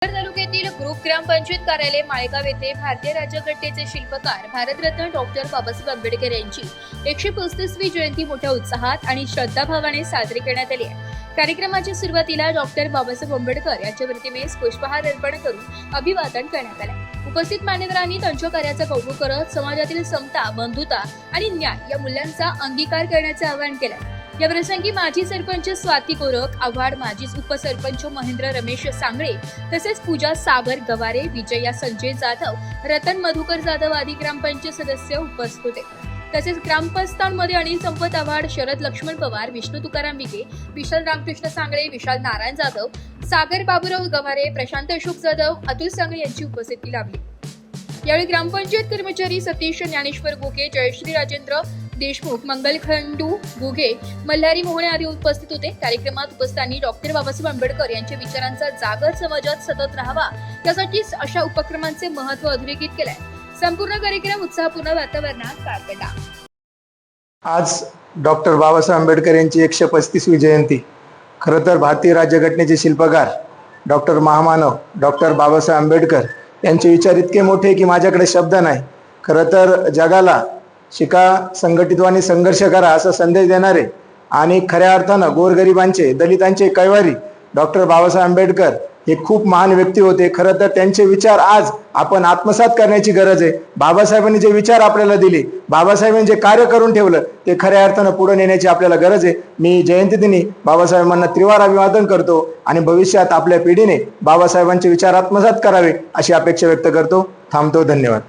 तालुक्यातील ग्रुप ग्रामपंचायत कार्यालय माळेगाव येथे भारतीय राज्यघटनेचे शिल्पकार भारतरत्न डॉक्टर बाबासाहेब आंबेडकर यांची 135वी जयंती मोठ्या उत्साहात आणि श्रद्धाभावाने साजरी करण्यात आली आहे। कार्यक्रमाच्या सुरुवातीला डॉक्टर बाबासाहेब आंबेडकर यांच्या प्रतिमेस पुष्पहार अर्पण करून अभिवादन करण्यात आले। उपस्थित मान्यवरांनी त्यांच्या कार्याचा कौतुक करत समाजातील समता, बंधुता आणि न्याय या मूल्यांचा अंगीकार करण्याचे आवाहन केले। या प्रसंगी माजी सरपंच स्वाती गोरख, आव्हाड माजी उपसरपंच महेंद्र रमेश सांगळे तसेच पूजा सागर गवारे, विजया संजय जाधव, रतन मधुकर जाधव आदी ग्रामपंचायत सदस्य उपस्थित होते। तसेच ग्रामपंचायतांमध्ये अनिल संपत आव्हाड, शरद लक्ष्मण पवार, विष्णू तुकाराम विगे, विशाल रामकृष्ण सांगळे, विशाल नारायण जाधव, सागर बाबूराव गवारे, प्रशांत अशोक जाधव, अतुल सांगळे यांची उपस्थिती लाभली। यावेळी ग्रामपंचायत कर्मचारी सतीश ज्ञानेश्वर गोगे, जयश्री राजेंद्र देशमुख, मंगल खंडू गुगे, मल्हारी मोहणे आदी उपस्थित होते। कार्यक्रमात उपस्थितांनी डॉक्टर बाबासाहेब आंबेडकर यांच्या विचारांचा जागर समाजात सतत राहावा यासाठी अशा उपक्रमांचे महत्त्व अधोरेखित केले। संपूर्ण कार्यक्रम उत्साहपूर्ण वातावरणात पार पडला। आज डॉक्टर बाबासाहेब आंबेडकर यांची 135वी जयंती। खरं तर भारतीय राज्यघटनेचे शिल्पकार डॉक्टर महामानव डॉक्टर बाबासाहेब आंबेडकर यांचे विचार इतके मोठे की माझ्याकडे शब्द नाही। खरं तर जगाला शिका, संघटित व्हा आणि संघर्ष करा असा संदेश देणारे आणि खऱ्या अर्थानं गोरगरिबांचे, दलितांचे कैवारी डॉक्टर बाबासाहेब आंबेडकर हे खूप महान व्यक्ती होते। खरं तर त्यांचे विचार आज आपण आत्मसात करण्याची गरज आहे। बाबासाहेबांनी जे विचार आपल्याला दिले, बाबासाहेबांनी जे कार्य करून ठेवलं ते खऱ्या अर्थानं पुढे नेण्याची आपल्याला गरज आहे। मी जयंतीदिनी बाबासाहेबांना त्रिवार अभिवादन करतो आणि भविष्यात आपल्या पिढीने बाबासाहेबांचे विचार आत्मसात करावे अशी अपेक्षा व्यक्त करतो। थांबतो। धन्यवाद।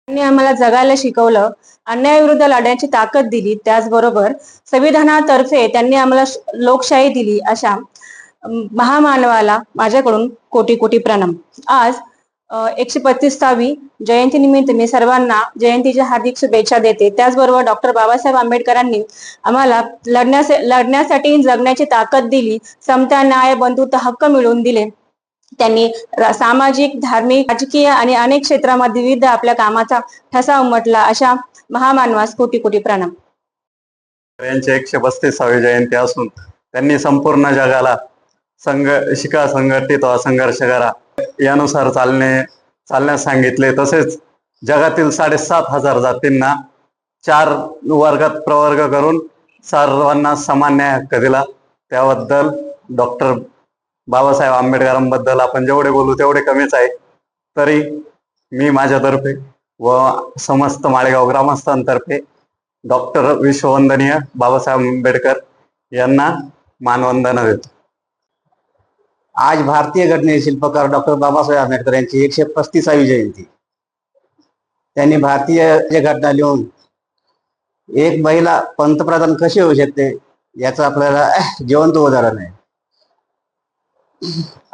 त्यांनी आम्हाला जगायला शिकवलं, अन्यायाविरुद्ध लढण्याची ताकद दिली, त्याचबरोबर संविधानातर्फे त्यांनी आम्हाला लोकशाही दिली। अशा महामानवाला माझ्याकडून कोटी कोटी प्रणाम। आज 135वी जयंतीनिमित्त मी सर्वांना जयंतीच्या हार्दिक शुभेच्छा देते। त्याचबरोबर डॉक्टर बाबासाहेब आंबेडकरांनी आम्हाला लढण्यासाठी जगण्याची ताकद दिली, समता, न्याय, बंधुता, हक्क मिळवून दिले। त्यांनी सामाजिक, धार्मिक, राजकीय आणि अनेक क्षेत्रामध्ये विविध आपल्या कामाचा ठसा उमटला। अशा महामानवास कोटी कोटी प्रणाम। यांची 135वी जयंती असून त्यांनी संपूर्ण जगाला शिका, संघटित व्हा, संघर्ष करा यानुसार चालण्यास सांगितले। तसेच जगातील 7,500 जातींना 4 वर्गात प्रवर्ग करून सर्वांना समान न्याय हक्क दिला। त्याबद्दल डॉक्टर बाबासाहेब आंबेडकरांबद्दल आपण जेवढे बोलू तेवढे कमीच आहे। तरी मी माझ्यातर्फे व समस्त माळेगाव ग्रामस्थांतर्फे डॉक्टर विश्ववंदनीय बाबासाहेब आंबेडकर यांना मानवंदना देतो। आज भारतीय घटनेचे शिल्पकार डॉक्टर बाबासाहेब आंबेडकर यांची 135वी जयंती। त्यांनी भारतीय घटना लिहून एक महिला पंतप्रधान कशी होऊ शकते याचं आपल्याला जिवंत उदाहरण आहे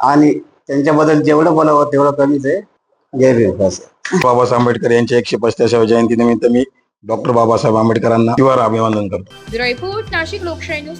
आणि त्यांच्याबद्दल जेवढं बोलावं तेवढं कमीच आहे। जय भीम। बाबासाहेब आंबेडकर यांच्या 135वी जयंतीनिमित्त मी डॉक्टर बाबासाहेब आंबेडकरांना त्रिवार अभिवादन करतो। ब्युरो रिपोर्ट, नाशिक लोकशाही न्यूज।